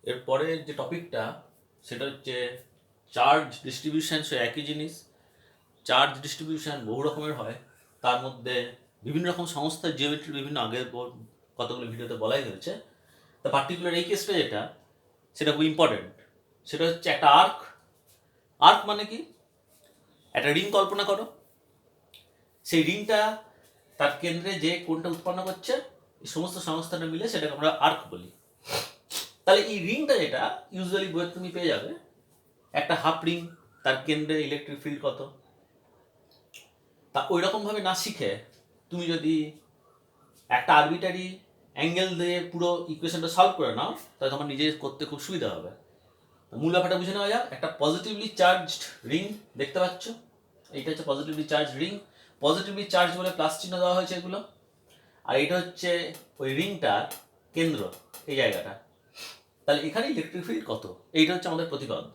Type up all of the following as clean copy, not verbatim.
এরপরে যে টপিকটা সেটা হচ্ছে চার্জ ডিস্ট্রিবিউশন। সে একই জিনিস, চার্জ ডিস্ট্রিবিউশন বহু রকমের হয়। তার মধ্যে বিভিন্ন রকম সংস্থার জিওমেট্রি বিভিন্ন আগের কতগুলো ভিডিওতে বলাই হয়েছে। তা পার্টিকুলার এই কেসটা যেটা, সেটা খুব ইম্পর্টেন্ট। সেটা হচ্ছে একটা আর্ক। আর্ক মানে কি? একটা রিং কল্পনা করো। সেই রিংটা তার কেন্দ্রে যে কোণটা উৎপন্ন করছে, এই সমস্ত সংস্থাটা মিলে সেটাকে আমরা আর্ক বলি। তাহলে এই রিংটা যেটা ইউজুয়ালি বইয়ে তুমি পেয়ে যাবে, একটা হাফ রিং, তার কেন্দ্রে ইলেকট্রিক ফিল্ড কত। তা ওই রকমভাবে না শিখে তুমি যদি একটা আরবিটারি অ্যাঙ্গেল দিয়ে পুরো ইকুয়েশনটা সলভ করে নাও, তাহলে তোমার নিজে করতে খুব সুবিধা হবে। মূল ব্যাপারটা বুঝে নেওয়া যাক। একটা পজিটিভলি চার্জড রিং দেখতে পাচ্ছ, এইটা হচ্ছে positively charge ring. Positively charge বলে প্লাস চিহ্ন দেওয়া হয়েছে এগুলো। আর এটা হচ্ছে ওই রিংটার কেন্দ্র, এই জায়গাটা। তাহলে এখানে ইলেকট্রিক ফিল্ড কত, এইটা হচ্ছে আমাদের প্রতিপাদ্য।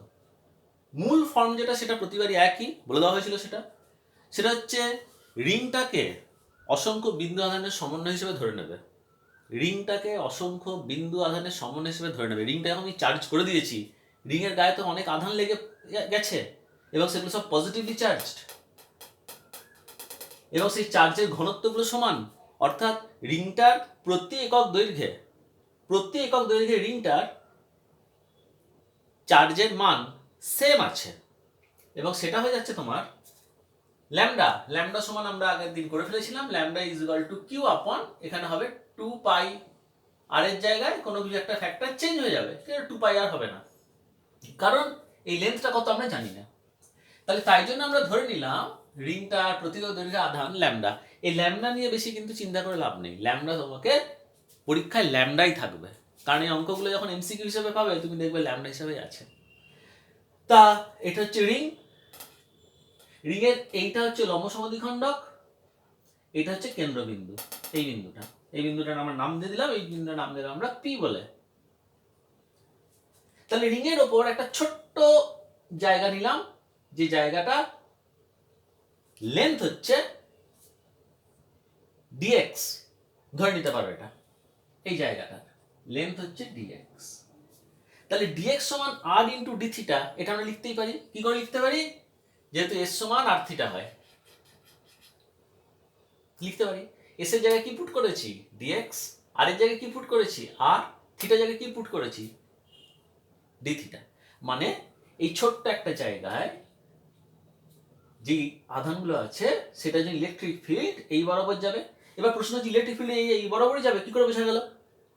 মূল ফর্ম যেটা সেটা প্রতিবারই একই বলে দেওয়া হয়েছিল। সেটা সেটা হচ্ছে রিংটাকে অসংখ্য বিন্দু আধানের সমন্বয় হিসেবে ধরে নেবে। রিংটাকে অসংখ্য বিন্দু আধানের সমন্বয় হিসেবে ধরে নেবে। রিংটা এখন আমি চার্জ করে দিয়েছি, রিংয়ের গায়ে তো অনেক আধান লেগে গেছে এবং সেগুলো সব পজিটিভলি চার্জড, এবং সেই চার্জের ঘনত্বগুলো সমান। অর্থাৎ রিংটার প্রতি একক দৈর্ঘ্যে রিংটার চার্জের মান সেম আছে, এবং সেটা হয়ে যাচ্ছে তোমার ল্যামডা। ল্যামডা সমান আমরা আগের দিন করে ফেলেছিলাম, lambda is equal to q upon, এখানে হবে 2 পাই আর এর জায়গায় কোনো কিছু একটা ফ্যাক্টর চেঞ্জ হয়ে যাবে, 2 পাই আর হবে না, কারণ এই লেন্থটা কত আমরা জানি না। তাহলে তাই জন্য আমরা ধরে নিলাম রিংটার প্রতি দৈর্ঘ্যে আধান ল্যামডা। এই ল্যামডা নিয়ে বেশি কিন্তু চিন্তা করে লাভ নেই। ল্যামডা তোমাকে পরীক্ষায় ল্যামডাই থাকবে, কারণ এই অঙ্কগুলো যখন এমসিকিউ হিসেবে পাবে তুমি দেখবে ল্যামডা হিসেবেই আছে। তা এটা হচ্ছে রিং। রিংয়ের এইটা হচ্ছে লম্ব সমদ্বিখণ্ডক, এটা হচ্ছে কেন্দ্রবিন্দু। এই বিন্দুটার আমরা নাম দিয়ে দিলাম, এই বিন্দুটার নাম দিলাম আমরা পি বলে। তাহলে রিং এর ওপর একটা ছোট্ট জায়গা নিলাম, যে জায়গাটা লেন্থ হচ্ছে ডিএক্স, ধরে নিতে পারো এটা, এই জায়গাটা লেন্থ হচ্ছে ডিএক্স। তাহলে ডিএক্স সমান আর ইন্টু ডি থিটা, এটা আমরা লিখতেই পারি। কি করে লিখতে পারি? যেহেতু এস সমান আর থিটা হয়, লিখতে পারি এস এর জায়গায় কি পুট করেছি ডিএক্স, আর এর জায়গায় কি পুট করেছি আর, থিটার জায়গায় কি পুট করেছি ডি থিটা। মানে এই ছোট্ট একটা জায়গায় যে আধানগুলো আছে সেটা যে ইলেকট্রিক ফিল্ড এই বরাবর যাবে। এবার প্রশ্ন হচ্ছে ইলেকট্রিক ফিল্ড এই বরাবরই যাবে, কি করে বোঝা গেল?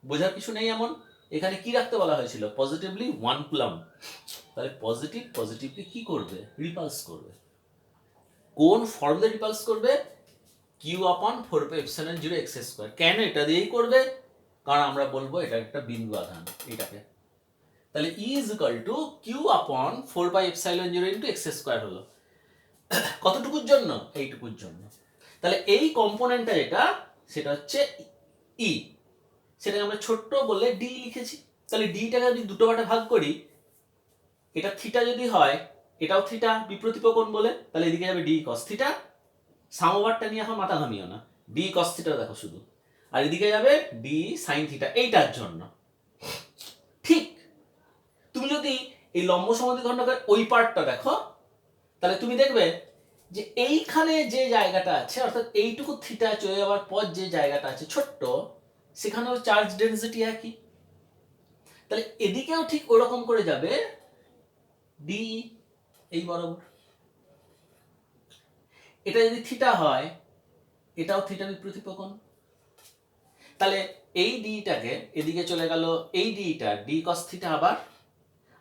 বোঝার কিছু নেই এমন। এখানে কি রাখতে বলা হয়েছিল? Positively 1 coulomb. তাহলে পজিটিভলি কি করবে? রিপালস করবে। কোন ফর্মুলা রিপালস করবে? Q upon 4πε0 x square. কেন এটা দিয়েই করবে? কারণ আমরা বলবো এটা একটা বিন্দু আধান এটাকে। তাহলে E is equal to q upon 4πε0 x square হলো কতটুকুর জন্য? এইটুকুর জন্য। তাহলে এই কম্পোনেন্টটা যেটা, সেটা হচ্ছে ই, সেটাকে আমরা ছোট্ট বলে ডি লিখেছি। তাহলে ডিটাকে যদি দুটো পার্টে ভাগ করি, এটা থিটা যদি হয়, এটাও থিটা বিপ্রতিপ কোণ বলে, তাহলে এদিকে যাবে ডি কস থিটা। সামোভারটা নিয়ে এখন মাথা ঘামিও না, ডি কস থিটা দেখো শুধু। আর এদিকে যাবে ডি সাইন থিটা, এইটার জন্য। ঠিক তুমি যদি এই লম্ব সমদ্বিখণ্ডকের ওই পার্টটা দেখো, তাহলে তুমি দেখবে যে এইখানে যে জায়গাটা আছে, অর্থাৎ এইটুকু থিটা চলে যাওয়ার পর যে জায়গাটা আছে ছোট্ট, সেখানেও চার্জ ডেনসিটি একই। তাহলে এদিকেও ঠিক ওরকম করে যাবে ডি এই বরাবর। এটা যদি থিটা হয়, এটাও থিটা বিপ্রতিপ কোণ। তাহলে এই ডিটাকে এদিকে চলে গেল, এই ডিটা ডি কস থিটা আবার,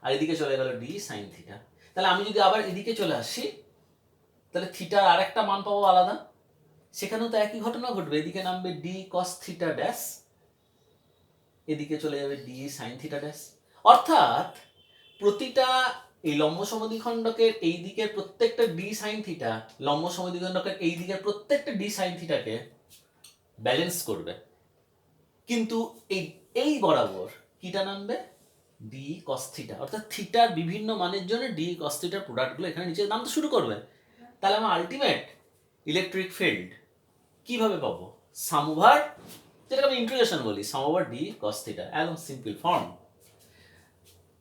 আর এদিকে চলে গেল ডি সাইন থিটা। তাহলে আমি যদি আবার এদিকে চলে আসি, তাহলে থিটার আরেকটা মান পাবো আলাদা, সেখানেও তো একই ঘটনা ঘটবে। এদিকে নামবে ডি কস থিটা ড্যাশ, এদিকে চলে যাবে ডি সাইন থিটা ড্যাশ। অর্থাৎ প্রতিটা এই লম্ব সমদ্বিখণ্ডকের এই দিকের প্রত্যেকটা ডি সাইন থিটা লম্ব সমদ্বিখণ্ডকের এই দিকের প্রত্যেকটা ডি সাইন থিটাকে ব্যালেন্স করবে। কিন্তু এই এই বরাবর কিটা নামবে ডি কস থিটা, অর্থাৎ থিটার বিভিন্ন মানের জন্য ডি কস থিটার প্রোডাক্টগুলো এখানে নিচে নামতে শুরু করবে। তাহলে আমার আলটিমেট ইলেকট্রিক ফিল্ড কিভাবে পাবো? সাম ওভার, যেটাকে আমি ইন্টিগ্রেশন বলি, সাম ওভার ডি কস থিটা, একদম সিম্পল ফর্ম।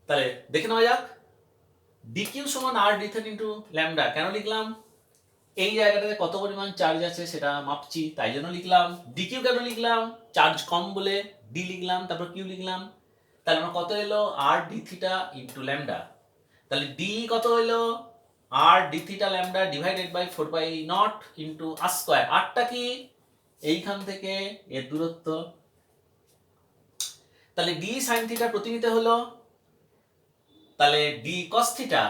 তাহলে দেখে নেওয়া যাক, ডিকিউ সমান আর ডি থিটা ইন্টু ল্যামডা কেন লিখলাম? এই জায়গাটাতে কত পরিমাণ চার্জ আছে সেটা মাপছি, তাই জন্য লিখলাম। ডিকিউ কেন লিখলাম? চার্জ কম বলে ডি লিখলাম, তারপর কিউ লিখলাম। তাহলে আমার কত এলো? R D theta into lambda. তাহলে ডি কত হলো? R D theta lambda divided by 4/0 into R square. আরটা কি? এইখান থেকে এর দূরত্ব। তাহলে ডি সাইন থিটা প্রতিনিতে হলো, তাহলে ডি কস থিটা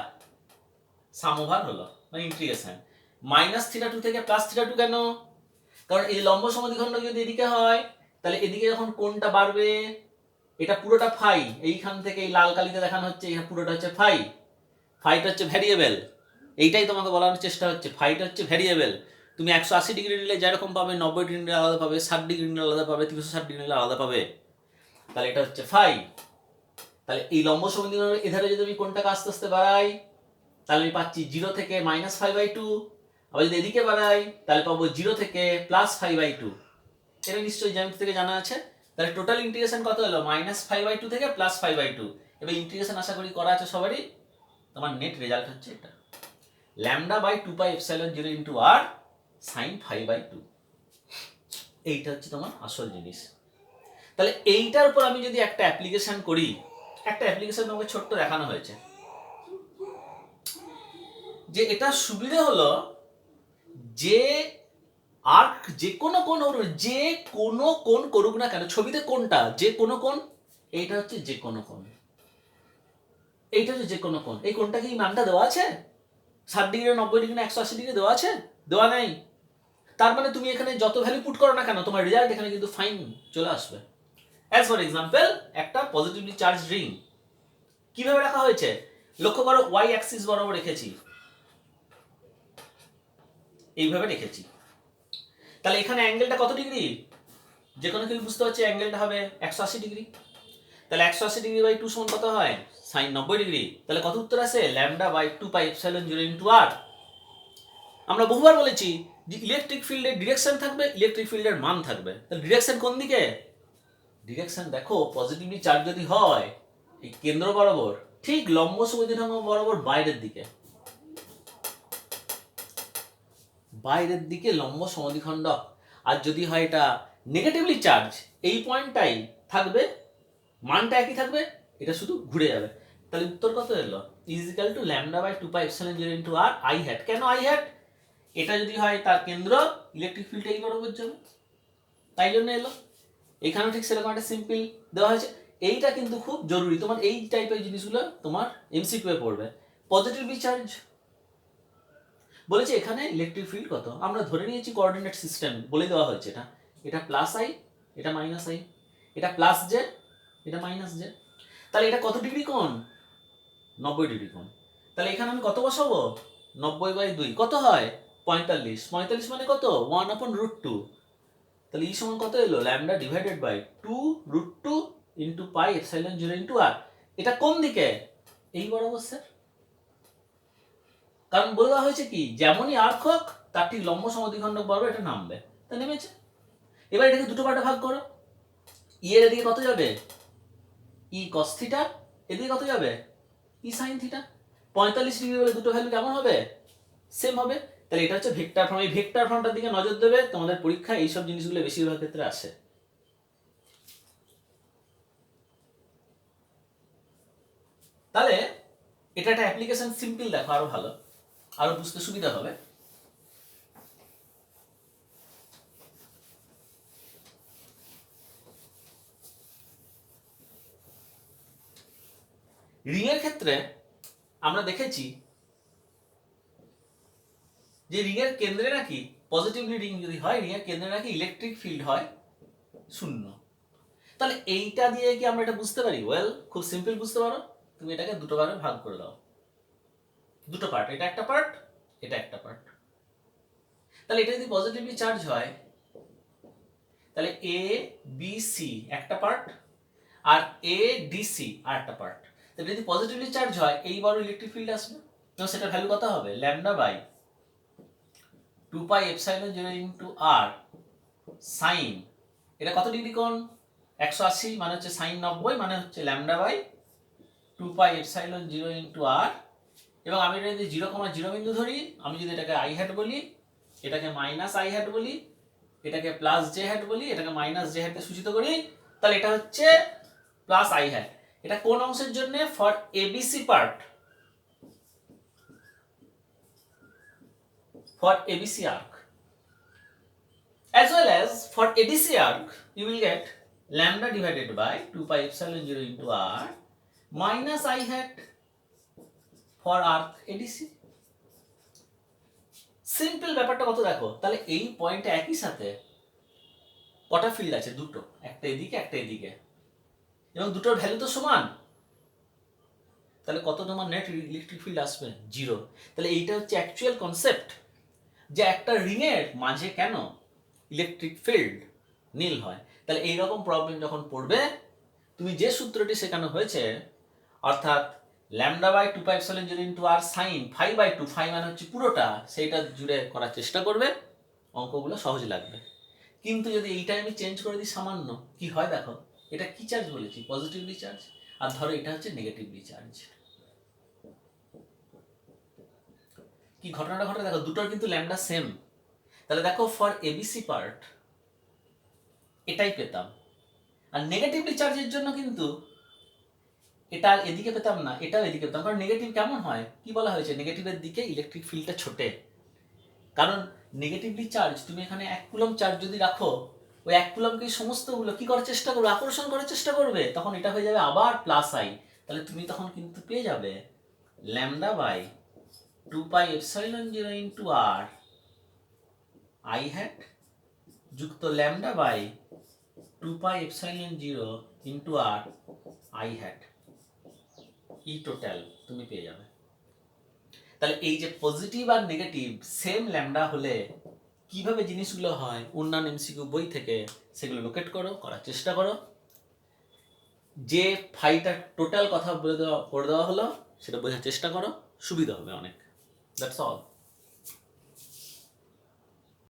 সাম ওভার হলো, মানে ইন্টিগ্রেশন মাইনাস থিটা টু থেকে প্লাস থিটা টু। কেন? কারণ এই লম্ব সমদ্বিখণ্ড যদি এদিকে হয়, তাহলে এদিকে যখন কোণটা বাড়বে, এটা পুরোটা ফাই, এইখান থেকে এই লাল কালিতে দেখানো হচ্ছে, এখানে পুরোটা হচ্ছে ফাই। ফাইটা হচ্ছে ভ্যারিয়েবল, এইটাই তোমাকে বলানোর চেষ্টা হচ্ছে, ফাইটা হচ্ছে ভ্যারিয়েবল। তুমি 180 ডিগ্রি নিলে যেরকম পাবে, 90 ডিগ্রি নিলে আলাদা পাবে, 60 ডিগ্রি নিলে আলাদা পাবে, 360 ডিগ্রি নিলে আলাদা পাবে। তাহলে এটা হচ্ছে ফাই। তাহলে এই লম্ব সমদ্বিখণ্ডের এধারে যদি আমি কোণটাকে আস্তে আস্তে বাড়াই, তাহলে আমি পাচ্ছি 0 থেকে -5/2। আবার যদি এদিকে বাড়াই, তাহলে পাবো 0 থেকে +5/2। এটা নিশ্চয়ই জ্যামিতি থেকে জানা আছে। তাহলে টোটাল ইন্টিগ্রেশন কত হলো? -5/2 থেকে +5/2। এবার ইন্টিগ্রেশন আশা করি করা আছে সবারই। তোমার নেট রেজাল্ট হচ্ছে এটা, λ/2πε0 ইন্টু আর সাইন 5/2। এইটা হচ্ছে তোমার আসল জিনিস। তাহলে এইটার উপর আমি যদি একটা অ্যাপ্লিকেশন করি, একটা অ্যাপ্লিকেশন তোমাকে ছোট্ট দেখানো হয়েছে, যে এটা সুবিধা হলো যে আর্ক যে কোনো কোণ, যে কোনো কোণ করুক না কেন, ছবিতে কোনটা যে কোনো কোণ, এইটা হচ্ছে যে কোনো কোণ, এইটা হচ্ছে যে কোনো কোণ। এই কোণটা কি মানটা দেওয়া আছে? 60 ডিগ্রি, 90 ডিগ্রি, 180 ডিগ্রি দেওয়া আছে? দেওয়া নেই। তার মানে তুমি এখানে যত ভ্যালু পুট করো না কেন, তোমার রেজাল্ট এখানে কিন্তু ফাইন চলে আসবে। অ্যাজ ফর এক্সাম্পল, একটা পজিটিভলি চার্জ রিং কিভাবে রাখা হয়েছে লক্ষ্য করো, ওয়াই অ্যাক্সিস বরাবর রেখেছি, এইভাবে রেখেছি। তাহলে এখানে অ্যাঙ্গেলটা কত ডিগ্রি? যে কোনো কেউ বুঝতে পারছে অ্যাঙ্গেলটা হবে 180 ডিগ্রি। তাহলে 180 ডিগ্রি বাই 2 সমান কত হয়? Sine 90 degree. তাহলে কত উত্তর আসে? λ/2πε0 ইন্টু আর। আমরা বহুবার বলেছি যে ইলেকট্রিক ফিল্ডের ডিরেকশন থাকবে, ইলেকট্রিক ফিল্ডের মান থাকবে। তাহলে ডিরেকশন কোন দিকে? ডিরেকশন দেখো, পজিটিভলি চার্জ যদি হয় এই কেন্দ্র বরাবর, ঠিক লম্ব সমদ্বিখণ্ড বরাবর বাইরের দিকে, বাইরের দিকে লম্ব সমদ্বিখণ্ড। আর যদি হয় এটা নেগেটিভলি চার্জ, এই পয়েন্টটাই থাকবে, মানটা একই থাকবে, এটা শুধু ঘুরে যাবে। তাহলে উত্তর কত এলো? Equal to λ/2πε0 into R I hat. কেন আই হ্যাট? এটা যদি হয় তার কেন্দ্র, ইলেকট্রিক ফিল্ডটা এই বরাবর যাবে, তাই জন্য এলো। এখানেও ঠিক সেরকম একটা সিম্পল দেওয়া হয়েছে। এইটা কিন্তু খুব জরুরি, তোমার এই টাইপের জিনিসগুলো তোমার এমসিকিউ এ পড়বে। পজিটিভলি চার্জ বলেছে এখানে ইলেকট্রিক ফিল্ড কত, আমরা ধরে নিয়েছি কোঅর্ডিনেট সিস্টেম বলে দেওয়া হয়েছে, এটা এটা প্লাস আই, এটা মাইনাস আই, এটা প্লাস জে, এটা মাইনাস জে। তাহলে এটা কত ডিগ্রি কোণ? 90 ডিগ্রি কোণ। তাহলে এখানে আমি কত বসাবো? 90/2 কত হয়? 45। 45 মানে কত? 1/√2। তাহলে ই সমান কত এলো? Lambda divided by 2√2 into pi epsilon 0 into R. এটা কোন দিকে? এই বরাবর স্যার। কারণ বলে দেওয়া হয়েছে কি, যেমনই আর্ক হোক তার ঠিক লম্ব সমদ্বিখণ্ড বরাবর এটা নামবে, তা নেমেছে। এবার এটাকে দুটো পার্টে ভাগ করো। ই এর এদিকে কত যাবে? ই কস থিটা, এদিকে কত যাবে? ই সাইন থিটা। 45 ডিগ্রি বলে দুটো ভ্যালু কেমন হবে? সেম হবে। তাহলে এটা হচ্ছে ভেক্টর ফর্ম। এই ভেক্টর ফর্মটার দিকে নজর দেবে, তোমাদের পরীক্ষায় এইসব জিনিসগুলো বেশিরভাগ ক্ষেত্রে আসে। তাহলে এটা একটা অ্যাপ্লিকেশন, সিম্পল দেখো আরো ভালো, আরো বুঝতে সুবিধা হবে। রিং এর ক্ষেত্রে আমরা দেখেছি যে রিং এর কেন্দ্রে নাকি, পজিটিভলি রিং যদি হয়, রিং এর কেন্দ্রে নাকি ইলেকট্রিক ফিল্ড হয় 0। তাহলে এইটা দিয়ে কি আমরা এটা বুঝতে পারি? ওয়েল, খুব সিম্পল বুঝতে পারো, তুমি এটাকে দুটো ভাগে ভাগ করে দাও, দুটো পার্ট, এটা একটা পার্ট, এটা একটা পার্ট। তাহলে এটা যদি পজিটিভলি চার্জ হয়, তাহলে এ বি সি একটা পার্ট, আর এ ডি সি আর একটা পার্ট। তাহলে যদি পজিটিভলি চার্জ হয়, এই বড় ইলেকট্রিক ফিল্ড আসবে, এবং সেটা ভ্যালু কত হবে? λ/2πε0 ইন্টু আর সাইন, এটা কত ডিগ্রি কোণ? 180 মানে হচ্ছে সাইন 90, মানে হচ্ছে λ/2π 2 পাই এপসাইলন 0 ইন্টু আর, এবং আমি এটা যদি 0,0 বিন্দু ধরি, আমি যদি এটাকে আই হ্যাট বলি, এটাকে মাইনাস আই হ্যাট বলি, এটাকে প্লাস জে হ্যাট বলি, এটাকে মাইনাস জে হ্যাটে সূচিত করি, তাহলে এটা হচ্ছে প্লাস আই হ্যাট। এটা কোন অংশের জন্য? For ABC part, for ABC arc. As well as for ADC arc, you will get lambda divided by 2 pi epsilon 0 into r minus I hat for arc ADC. Simple ব্যাপারটা কত দেখো, তাহলে এই পয়েন্টে একই সাথে কটা ফিল্ড আছে? দুটো, একটা এদিকে একটা এদিকে, এবং দুটোর ভ্যালু তো সমান, তাহলে কত তোমার নেট ইলেকট্রিক ফিল্ড আসবে? 0। তাহলে এইটা হচ্ছে অ্যাকচুয়াল কনসেপ্ট, যে একটা রিং এর মাঝে কেন ইলেকট্রিক ফিল্ড নীল হয়। তাহলে এইরকম প্রবলেম যখন পড়বে, তুমি যে সূত্রটি শেখানো হয়েছে, অর্থাৎ lambda by 2 pi epsilon 0 into r sine phi by 2, phi মানে হচ্ছে পুরোটা, সেইটা জুড়ে করার চেষ্টা করবে, অঙ্কগুলো সহজ লাগবে। কিন্তু যদি এইটা আমি চেঞ্জ করে দিই সামান্য, কি হয় দেখো, এটা কি চার্জ বলেছি? পজিটিভলি চার্জ, আর ধরো এটা হচ্ছে নেগেটিভলি চার্জ। কি ঘটনাটা ঘটে দেখো, দুটোর কিন্তু ল্যামডা সেম। তাহলে দেখো ফর এবিসি পার্ট এটাই পেতাম, আর নেগেটিভলি চার্জের জন্য কিন্তু এটা এদিকে পেতাম না, এটাও এদিকে পেতাম। কারণ নেগেটিভ কেমন হয়, কি বলা হয়েছে? নেগেটিভের দিকে ইলেকট্রিক ফিল্ডটা ছোটে। কারণ নেগেটিভলি চার্জ, তুমি এখানে 1 কুলম্ব চার্জ যদি রাখো, ওই 1 কুলম্বকে সমস্তগুলো কি করার চেষ্টা করবে? আকর্ষণ করার চেষ্টা করবে, তখন এটা হয়ে যাবে আবার প্লাস আই। তাহলে তুমি তখন কিন্তু পেয়ে যাবে lambda by 2 pi epsilon 0 into R I hat যুক্ত lambda by 2 pi epsilon 0 into R I hat E total তুমি পেয়ে যাবে। তাহলে এই যে পজিটিভ আর নেগেটিভ সেম ল্যামডা হলে কিভাবে জিনিসগুলো হয়, অন্যান্য এমসিকিউ বই থেকে সেগুলো লোকেট করো, করার চেষ্টা করো। যে ফাইটার টোটাল কথা বলে দেওয়া করে দেওয়া হলো, সেটা বোঝার চেষ্টা করো, সুবিধা হবে অনেক। That's all.